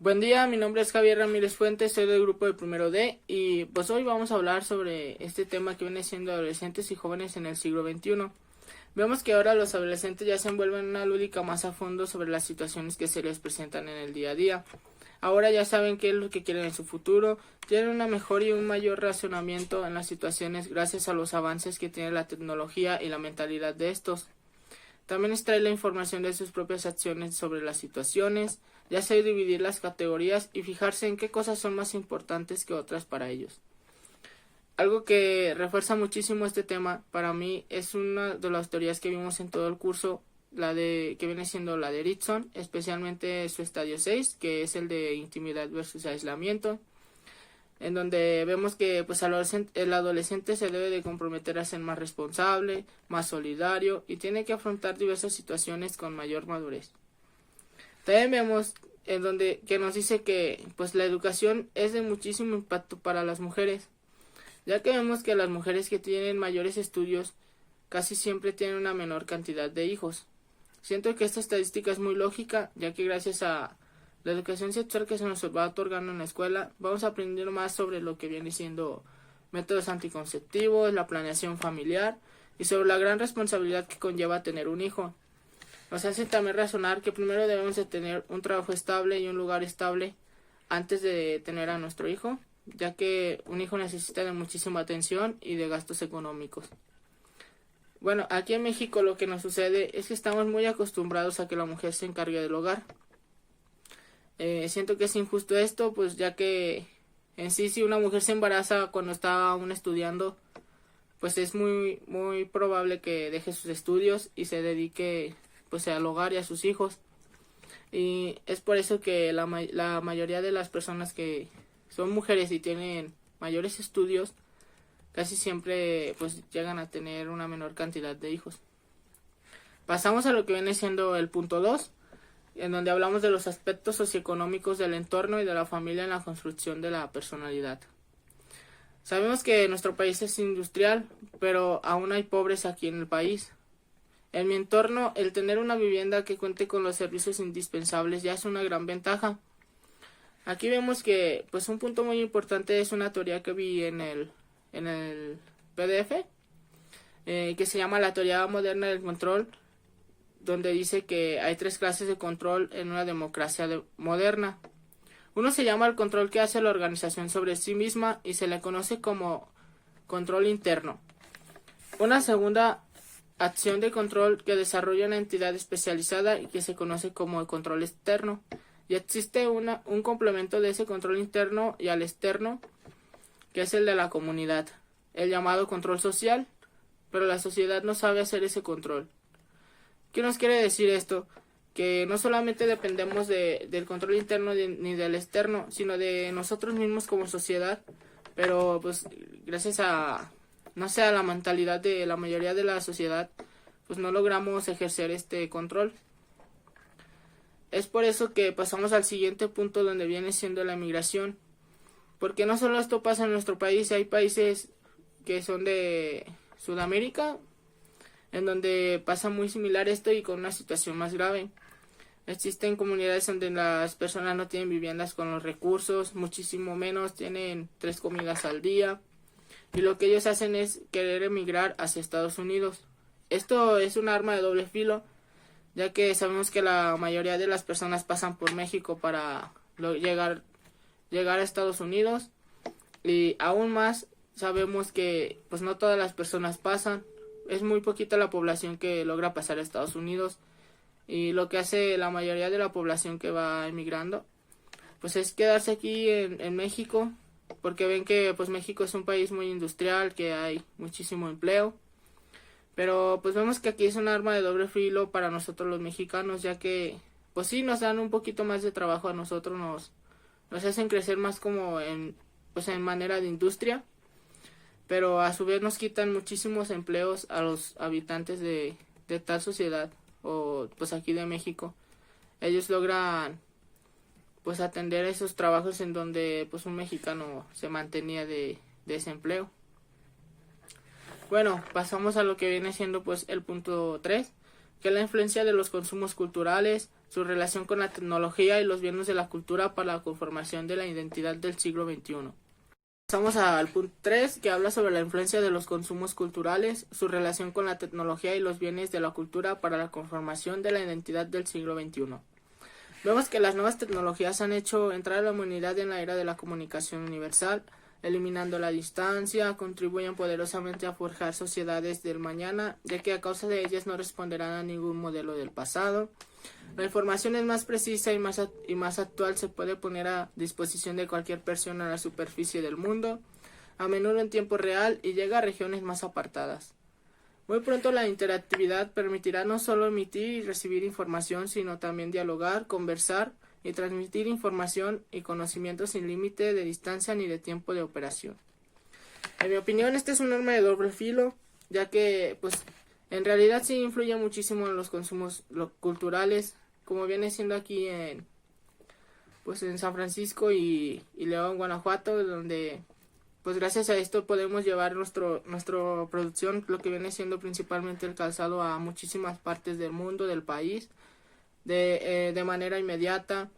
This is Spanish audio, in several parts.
Buen día, mi nombre es Javier Ramírez Fuentes, soy del grupo de Primero D y pues hoy vamos a hablar sobre este tema que viene siendo adolescentes y jóvenes en el siglo XXI. Vemos que ahora los adolescentes ya se envuelven en una lúdica más a fondo sobre las situaciones que se les presentan en el día a día. Ahora ya saben qué es lo que quieren en su futuro, tienen una mejor y un mayor razonamiento en las situaciones gracias a los avances que tiene la tecnología y la mentalidad de estos. También extrae la información de sus propias acciones sobre las situaciones, ya sea dividir las categorías y fijarse en qué cosas son más importantes que otras para ellos. Algo que refuerza muchísimo este tema para mí es una de las teorías que vimos en todo el curso, que viene siendo la de Erickson, especialmente su estadio 6, que es el de intimidad versus aislamiento, en donde vemos que pues el adolescente se debe de comprometer a ser más responsable, más solidario y tiene que afrontar diversas situaciones con mayor madurez. También vemos en donde que nos dice que pues la educación es de muchísimo impacto para las mujeres, ya que vemos que las mujeres que tienen mayores estudios casi siempre tienen una menor cantidad de hijos. Siento que esta estadística es muy lógica, ya que gracias a la educación sexual que se nos va otorgando en la escuela, vamos a aprender más sobre lo que viene siendo métodos anticonceptivos, la planeación familiar y sobre la gran responsabilidad que conlleva tener un hijo. Nos hace también razonar que primero debemos de tener un trabajo estable y un lugar estable antes de tener a nuestro hijo, ya que un hijo necesita de muchísima atención y de gastos económicos. Bueno, aquí en México lo que nos sucede es que estamos muy acostumbrados a que la mujer se encargue del hogar. Siento que es injusto esto, pues ya que en sí si una mujer se embaraza cuando está aún estudiando, pues es muy probable que deje sus estudios y se dedique pues al hogar y a sus hijos. Y es por eso que la mayoría de las personas que son mujeres y tienen mayores estudios casi siempre pues llegan a tener una menor cantidad de hijos. Pasamos a lo que viene siendo el punto 2, en donde hablamos de los aspectos socioeconómicos del entorno y de la familia en la construcción de la personalidad. Sabemos que nuestro país es industrial, pero aún hay pobres aquí en el país. En mi entorno, el tener una vivienda que cuente con los servicios indispensables ya es una gran ventaja. Aquí vemos que pues un punto muy importante es una teoría que vi en el PDF, que se llama la teoría moderna del control, donde dice que hay 3 clases de control en una democracia moderna. Uno se llama el control que hace la organización sobre sí misma y se le conoce como control interno. Una segunda acción de control que desarrolla una entidad especializada y que se conoce como el control externo. Y existe un complemento de ese control interno y al externo, que es el de la comunidad, el llamado control social, pero la sociedad no sabe hacer ese control. ¿Qué nos quiere decir esto? Que no solamente dependemos del control interno ni del externo, sino de nosotros mismos como sociedad, pero pues gracias a, no sé, a la mentalidad de la mayoría de la sociedad, pues no logramos ejercer este control. Es por eso que pasamos al siguiente punto, donde viene siendo la migración, porque no solo esto pasa en nuestro país, hay países que son de Sudamérica, en donde pasa muy similar esto y con una situación más grave. Existen comunidades donde las personas no tienen viviendas con los recursos, muchísimo menos, tienen 3 comidas al día, y lo que ellos hacen es querer emigrar hacia Estados Unidos. Esto es un arma de doble filo, ya que sabemos que la mayoría de las personas pasan por México para llegar a Estados Unidos, y aún más sabemos que pues no todas las personas pasan. Es muy poquita la población que logra pasar a Estados Unidos, y lo que hace la mayoría de la población que va emigrando pues es quedarse aquí en México, porque ven que pues México es un país muy industrial, que hay muchísimo empleo, pero pues vemos que aquí es un arma de doble filo para nosotros los mexicanos, ya que pues sí nos dan un poquito más de trabajo a nosotros, nos hacen crecer más como en manera de industria, pero a su vez nos quitan muchísimos empleos a los habitantes de tal sociedad, o pues aquí de México. Ellos logran pues atender esos trabajos en donde pues un mexicano se mantenía de ese empleo. Bueno, pasamos a lo que viene siendo pues el punto 3, que es la influencia de los consumos culturales, su relación con la tecnología y los bienes de la cultura para la conformación de la identidad del siglo XXI. Pasamos al punto 3, que habla sobre la influencia de los consumos culturales, su relación con la tecnología y los bienes de la cultura para la conformación de la identidad del siglo XXI. Vemos que las nuevas tecnologías han hecho entrar a la humanidad en la era de la comunicación universal, eliminando la distancia, contribuyen poderosamente a forjar sociedades del mañana, ya que a causa de ellas no responderán a ningún modelo del pasado. La información es más precisa y más actual, se puede poner a disposición de cualquier persona a la superficie del mundo, a menudo en tiempo real, y llega a regiones más apartadas. Muy pronto la interactividad permitirá no solo emitir y recibir información, sino también dialogar, conversar y transmitir información y conocimiento sin límite de distancia ni de tiempo de operación. En mi opinión, este es un arma de doble filo, ya que pues en realidad sí influye muchísimo en los consumos culturales, como viene siendo aquí en San Francisco y León, Guanajuato, donde pues gracias a esto podemos llevar nuestra producción, lo que viene siendo principalmente el calzado, a muchísimas partes del mundo, del país, de manera inmediata.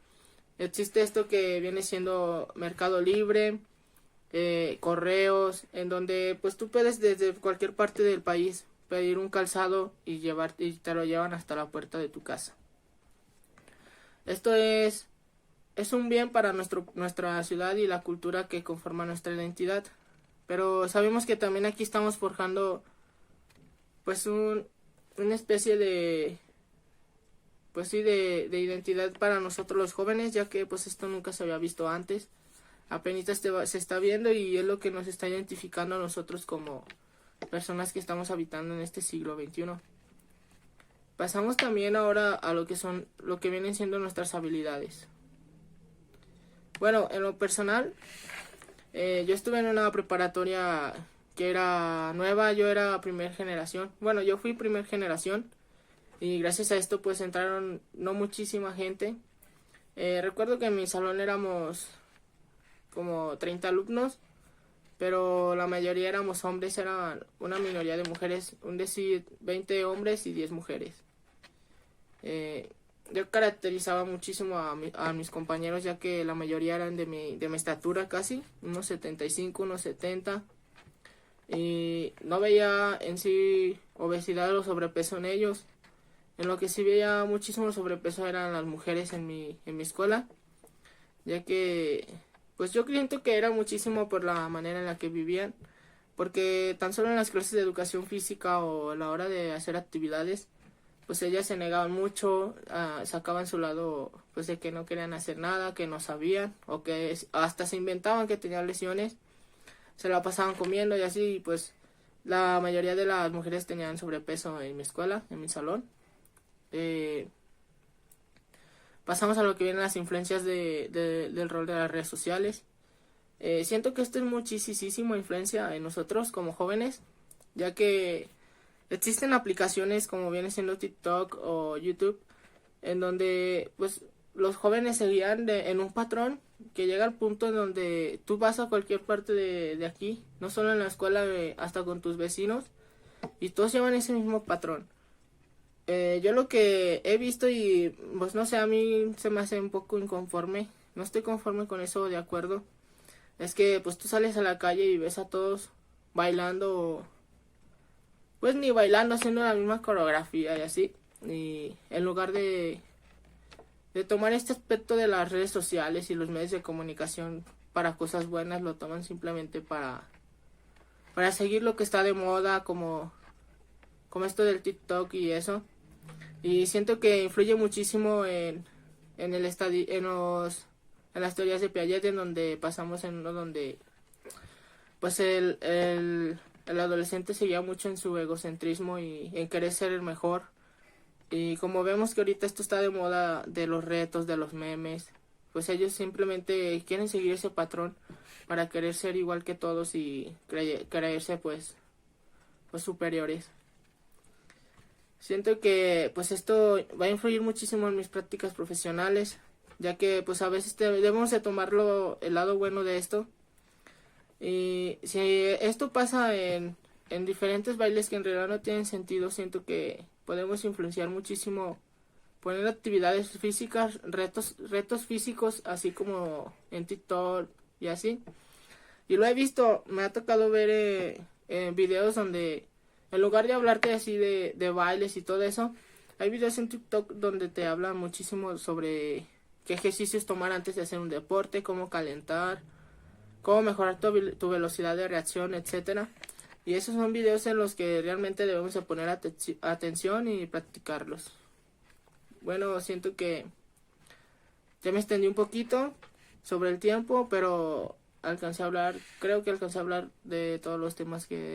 Existe esto que viene siendo Mercado Libre, correos, en donde pues tú puedes desde cualquier parte del país pedir un calzado y te lo llevan hasta la puerta de tu casa. Esto es un bien para nuestra ciudad y la cultura que conforma nuestra identidad, pero sabemos que también aquí estamos forjando pues una especie de de identidad para nosotros los jóvenes, ya que pues esto nunca se había visto antes, apenas se está viendo, y es lo que nos está identificando a nosotros como personas que estamos habitando en este siglo XXI. Pasamos también ahora a lo que vienen siendo nuestras habilidades. Bueno, en lo personal, yo estuve en una preparatoria que era nueva, yo era primera generación. Bueno, yo fui primera generación y gracias a esto pues entraron no muchísima gente. Recuerdo que en mi salón éramos como 30 alumnos, pero la mayoría éramos hombres, era una minoría de mujeres, 20 hombres y 10 mujeres. Yo caracterizaba muchísimo a mis compañeros, ya que la mayoría eran de mi estatura casi, unos 75, unos 70, y no veía en sí obesidad o sobrepeso en ellos. En lo que sí veía muchísimo sobrepeso eran las mujeres en mi escuela, ya que pues yo siento que era muchísimo por la manera en la que vivían, porque tan solo en las clases de educación física o a la hora de hacer actividades, pues ellas se negaban mucho, sacaban su lado pues de que no querían hacer nada, que no sabían, o que hasta se inventaban que tenían lesiones, se la pasaban comiendo y así, y pues la mayoría de las mujeres tenían sobrepeso en mi escuela, en mi salón. Pasamos a lo que vienen las influencias del rol de las redes sociales. Siento que esto es muchísima influencia en nosotros como jóvenes, ya que existen aplicaciones como viene siendo TikTok o YouTube, en donde pues los jóvenes se guían en un patrón que llega al punto en donde tú vas a cualquier parte de aquí, no solo en la escuela, hasta con tus vecinos, y todos llevan ese mismo patrón. Yo lo que he visto, y pues no sé, a mí se me hace un poco inconforme, no estoy conforme con eso, de acuerdo, es que pues tú sales a la calle y ves a todos bailando, pues ni bailando, haciendo la misma coreografía y así, y en lugar de tomar este aspecto de las redes sociales y los medios de comunicación para cosas buenas, lo toman simplemente para seguir lo que está de moda, como esto del TikTok y eso. Y siento que influye muchísimo en las teorías de Piaget, en donde pasamos en uno donde pues el adolescente se guía mucho en su egocentrismo y en querer ser el mejor. Y como vemos que ahorita esto está de moda, de los retos, de los memes, pues ellos simplemente quieren seguir ese patrón para querer ser igual que todos y creerse pues superiores. Siento que pues esto va a influir muchísimo en mis prácticas profesionales, ya que pues a veces debemos de tomarlo el lado bueno de esto. Y si esto pasa en diferentes bailes que en realidad no tienen sentido, siento que podemos influenciar muchísimo poniendo actividades físicas, retos físicos, así como en TikTok y así. Y lo he visto, me ha tocado ver videos donde en lugar de hablarte así de bailes y todo eso, hay videos en TikTok donde te hablan muchísimo sobre qué ejercicios tomar antes de hacer un deporte, cómo calentar, cómo mejorar tu velocidad de reacción, etcétera. Y esos son videos en los que realmente debemos de poner atención y practicarlos. Bueno, siento que ya me extendí un poquito sobre el tiempo, pero creo que alcancé a hablar de todos los temas que